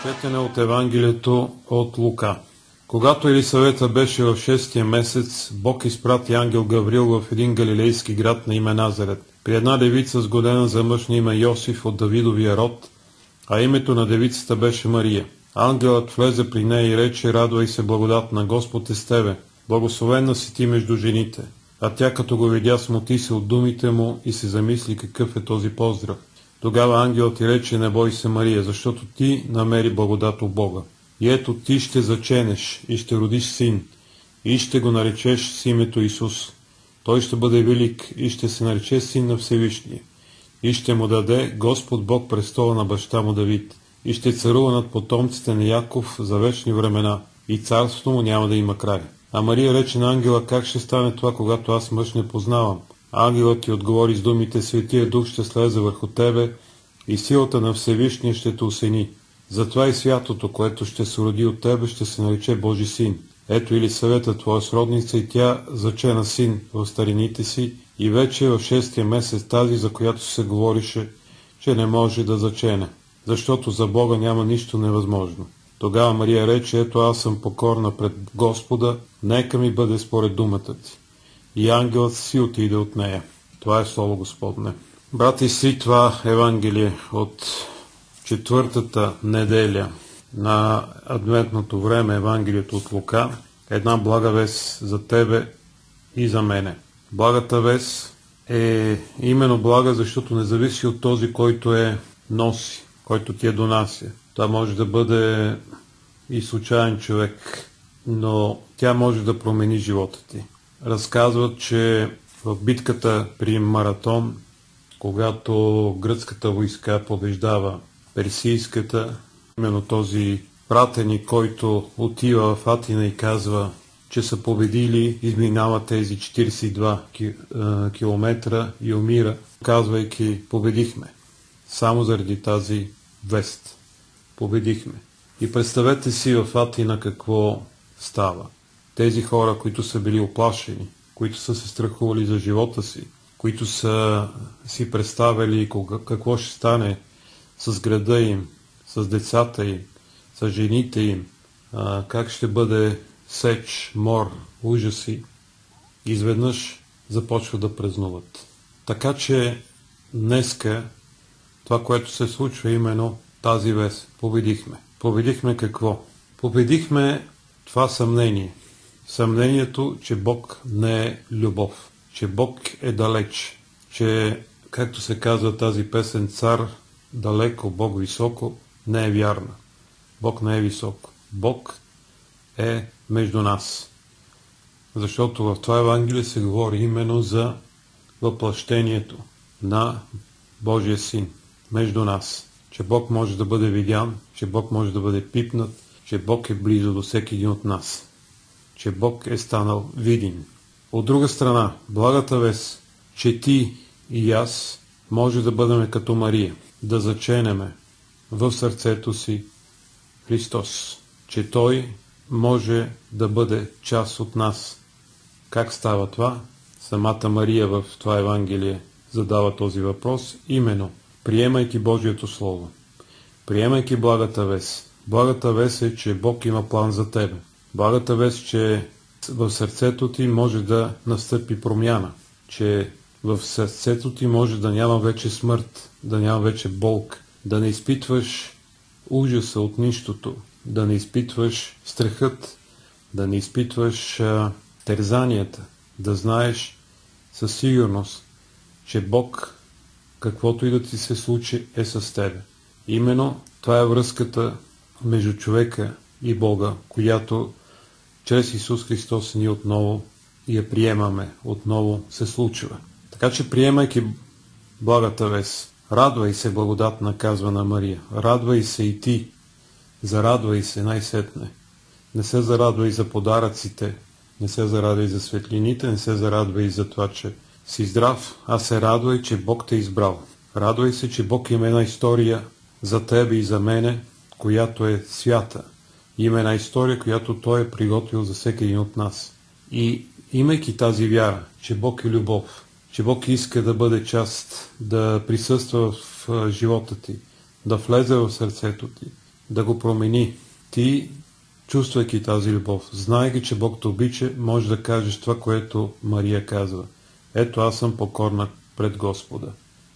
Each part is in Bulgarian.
Четене от Евангелието от Лука. Когато Елисавета беше в 6-тия месец, Бог изпрати ангел Гавриил в един галилейски град на име Назарет, при една девица сгодена за мъж на име Йосиф от Давидовия род, а името на девицата беше Мария. Ангелът влезе при нея и рече: радвай се, благодатна, Господ е с тебе, благословена си ти между жените. А тя, като го видя, смути се от думите му и се замисли какъв е този поздрав. Тогава ангелът ти рече: не бой се, Мария, защото ти намери благодат у Бога. И ето ти ще заченеш и ще родиш син, и ще го наречеш с името Исус. Той ще бъде велик и ще се нарече син на Всевишния. И ще му даде Господ Бог престола на баща му Давид. И ще царува над потомците на Яков за вечни времена, и царството му няма да има край. А Мария рече на ангела: как ще стане това, когато аз мъж не познавам? Ангелът ти отговори с думите: Светия Дух ще слезе върху тебе и силата на Всевишния ще те осени. Затова и святото, което ще се роди от тебе, ще се нарече Божи син. Ето Елисавета, твоя сродница, и тя зачена син в старините си, и вече в 6-тия месец, тази, за която се говорише, че не може да зачене, защото за Бога няма нищо невъзможно. Тогава Мария рече: ето аз съм покорна пред Господа, нека ми бъде според думата ти. И ангелът си отиде от нея. Това е Слово Господне. Брати си, това Евангелие от 4-та неделя на адвентното време, Евангелието от Лука, една блага вест за тебе и за мене. Благата вест е именно блага, защото не зависи от този, който я носи, който ти я донася. Това може да бъде и случайен човек, но тя може да промени живота ти. Разказват, че в битката при Маратон, когато гръцката войска побеждава персийската, именно този пратеник, който отива в Атина и казва, че са победили, изминава тези 42 километра и умира, казвайки: победихме. Само заради тази вест. Победихме. И представете си в Атина какво става. Тези хора, които са били оплашени, които са се страхували за живота си, които са си представили какво ще стане с града им, с децата им, с жените им, как ще бъде сеч, мор, ужаси, изведнъж започват да празнуват. Така че днеска това, което се случва, именно тази вест. Победихме. Победихме какво? Победихме това съмнение. Съмнението, че Бог не е любов, че Бог е далеч, че, както се казва тази песен: цар далеко, Бог високо, не е вярна. Бог не е високо. Бог е между нас. Защото в това Евангелие се говори именно за въплъщението на Божия син между нас. Че Бог може да бъде видян, че Бог може да бъде пипнат, че Бог е близо до всеки един от нас. Че Бог е станал видим. От друга страна, благата вест, че ти и аз може да бъдем като Мария, да заченеме в сърцето си Христос, че Той може да бъде част от нас. Как става това? Самата Мария в това Евангелие задава този въпрос, именно приемайки Божието Слово, приемайки благата вест. Благата вест е, че Бог има план за тебе. Благата вест, че в сърцето ти може да настъпи промяна, че в сърцето ти може да няма вече смърт, да няма вече болка, да не изпитваш ужаса от нищото, да не изпитваш страхът, да не изпитваш терзанията, да знаеш със сигурност, че Бог, каквото и да ти се случи, е с тебе. Именно това е връзката между човека и Бога, която чрез Исус Христос ние отново я приемаме, отново се случва. Така че, приемайки благата вест, радвай се, благодатна, казва на Мария. Радвай се и ти. Зарадвай се най-сетне. Не се зарадвай за подаръците, не се зарадвай за светлините, не се зарадвай за това, че си здрав, а се радвай, че Бог те е избрал. Радвай се, че Бог има една история за тебе и за мене, която е свята. Има една история, която Той е приготвил за всеки един от нас. И имайки тази вяра, че Бог е любов, че Бог иска да бъде част, да присъства в живота ти, да влезе в сърцето ти, да го промени. Ти, чувствайки тази любов, знаейки, че Бог те обича, може да кажеш това, което Мария казва. Ето, аз съм покорна пред Господа.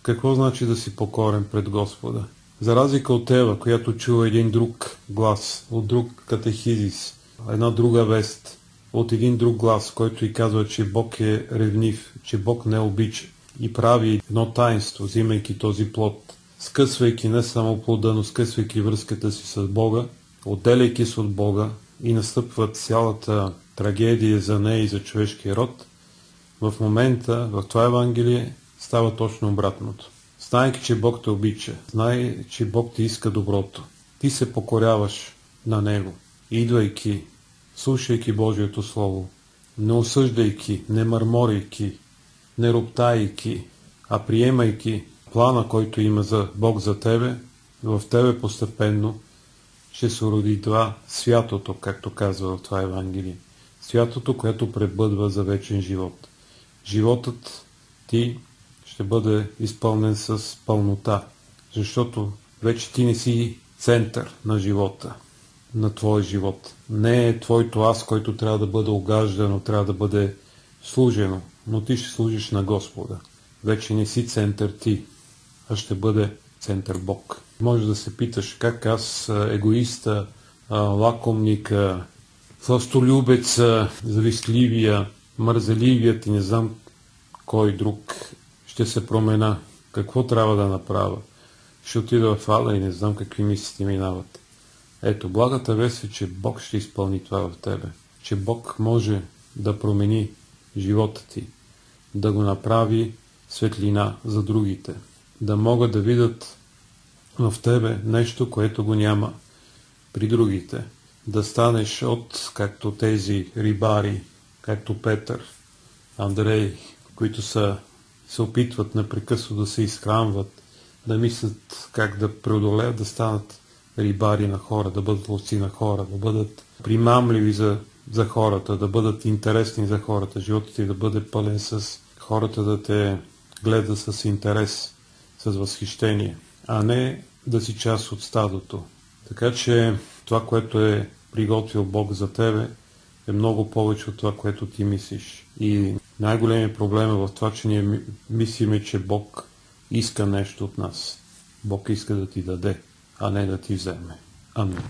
Какво значи да си покорен пред Господа? За разлика от Ева, която чува един друг глас, от друг катехизис, една друга вест, от един друг глас, който й казва, че Бог е ревнив, че Бог не обича и прави едно таинство, взимайки този плод, скъсвайки не само плода, но скъсвайки връзката си с Бога, отделяйки се от Бога, и настъпва цялата трагедия за нея и за човешкия род. В момента, в това Евангелие, става точно обратното. Знайки, че Бог те обича, знай, че Бог ти иска доброто, ти се покоряваш на Него, идвайки, слушайки Божието Слово, не осъждайки, не мърморейки, не роптайки, а приемайки плана, който има за Бог за тебе, в тебе постепенно ще се роди това святото, както казва в това Евангелие. Святото, което пребъдва за вечен живот. Животът ти ще бъде изпълнен с пълнота, защото вече ти не си център на живота, на твой живот. Не е твоето аз, който трябва да бъде огаждано, трябва да бъде служено, но ти ще служиш на Господа. Вече не си център ти, а ще бъде център Бог. Може да се питаш как аз, егоиста, лакомника, сластолюбеца, завистливия, мързеливият и не знам кой друг ще се промена. Какво трябва да направя? Ще отида в ада и не знам какви мисли минават. Ето, благата вест е, че Бог ще изпълни това в тебе. Че Бог може да промени живота ти, да го направи светлина за другите, да могат да видят в тебе нещо, което го няма при другите. Да станеш от, както тези рибари, както Петър, Андрей, които се опитват непрекъснато да се изхранват, да мислят как да преодолеят, да станат рибари на хора, да бъдат ловци на хора, да бъдат примамливи за хората, да бъдат интересни за хората, животът ти да бъде пълен с хората, да те гледат с интерес, с възхищение, а не да си част от стадото. Така че това, което е приготвил Бог за тебе, е много повече от това, което ти мислиш. И най-големият проблем е в това, че ние мислиме, че Бог иска нещо от нас. Бог иска да ти даде, а не да ти вземе. Амин.